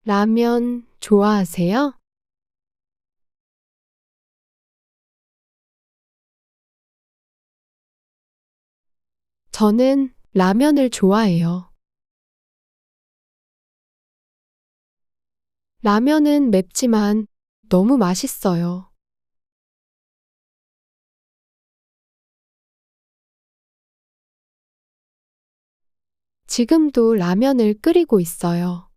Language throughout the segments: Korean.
라면 좋아하세요? 저는 라면을 좋아해요. 라면은 맵지만 너무 맛있어요. 지금도 라면을 끓이고 있어요.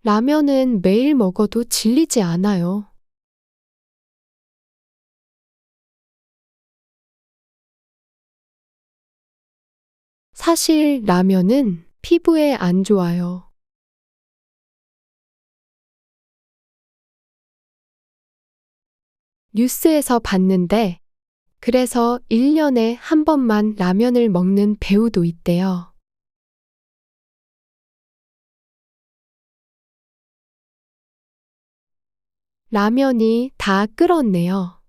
라면은 매일 먹어도 질리지 않아요. 사실 라면은 피부에 안 좋아요. 뉴스에서 봤는데, 그래서 1년에 한 번만 라면을 먹는 배우도 있대요. 라면이 다 끓었네요.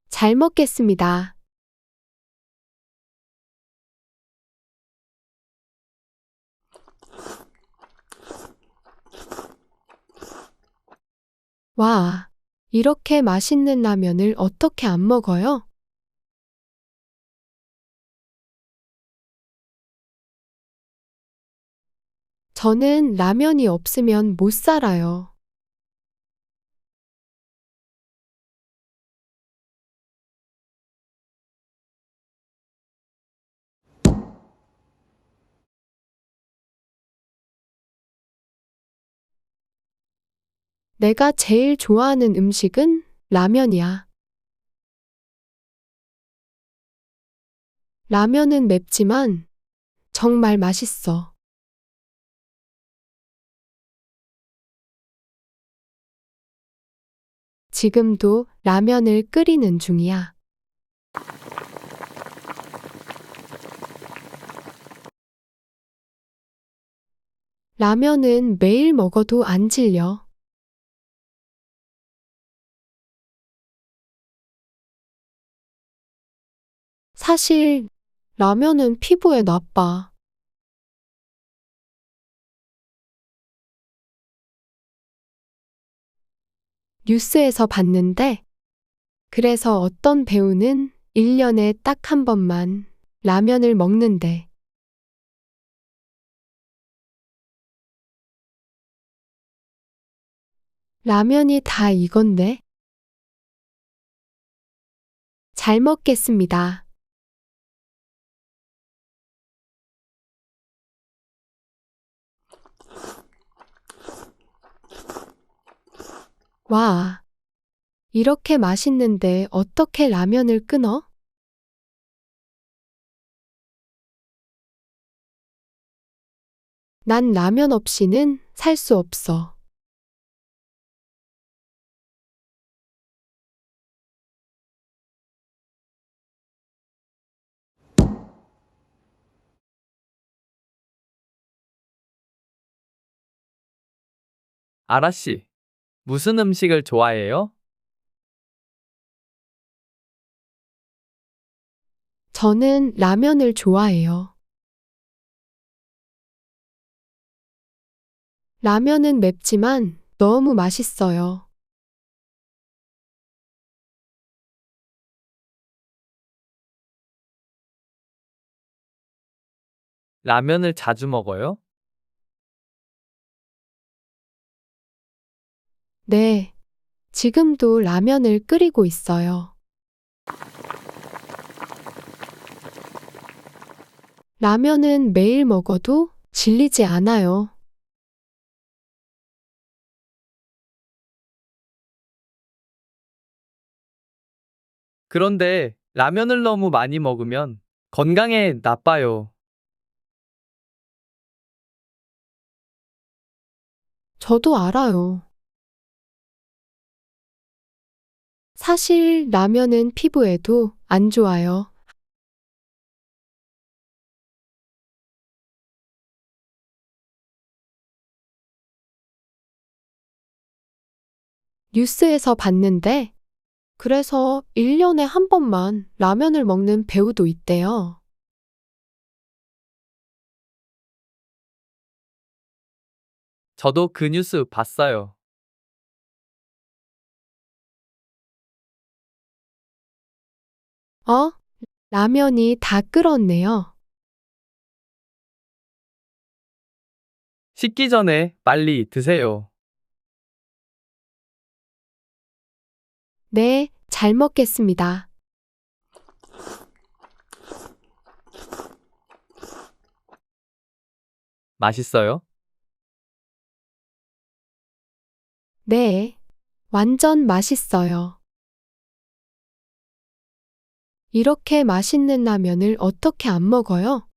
잘 먹겠습니다. 와, 이렇게 맛있는 라면을 어떻게 안 먹어요? 저는 라면이 없으면 못 살아요. 내가 제일 좋아하는 음식은 라면이야. 라면은 맵지만 정말 맛있어. 지금도 라면을 끓이는 중이야. 라면은 매일 먹어도 안 질려. 사실 라면은 피부에 나빠. 뉴스에서 봤는데, 그래서 어떤 배우는 1년에 딱 한 번만 라면을 먹는데, 라면이 다 이건데? 잘 먹겠습니다. 와, 이렇게 맛있는데 어떻게 라면을 끊어? 난 라면 없이는 살 수 없어. 아라씨, 무슨 음식을 좋아해요? 저는 라면을 좋아해요. 라면은 맵지만 너무 맛있어요. 라면을 자주 먹어요? 네, 지금도 라면을 끓이고 있어요. 라면은 매일 먹어도 질리지 않아요. 그런데 라면을 너무 많이 먹으면 건강에 나빠요. 저도 알아요. 사실 라면은 피부에도 안 좋아요. 뉴스에서 봤는데, 그래서 1년에 한 번만 라면을 먹는 배우도 있대요. 저도 그 뉴스 봤어요. 어? 라면이 다 끓었네요. 식기 전에 빨리 드세요. 네, 잘 먹겠습니다. 맛있어요? 네, 완전 맛있어요. 이렇게 맛있는 라면을 어떻게 안 먹어요?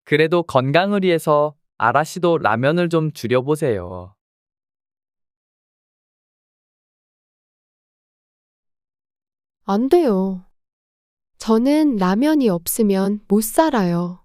그래도 건강을 위해서 아라씨도 라면을 좀 줄여보세요. 안 돼요. 저는 라면이 없으면 못 살아요.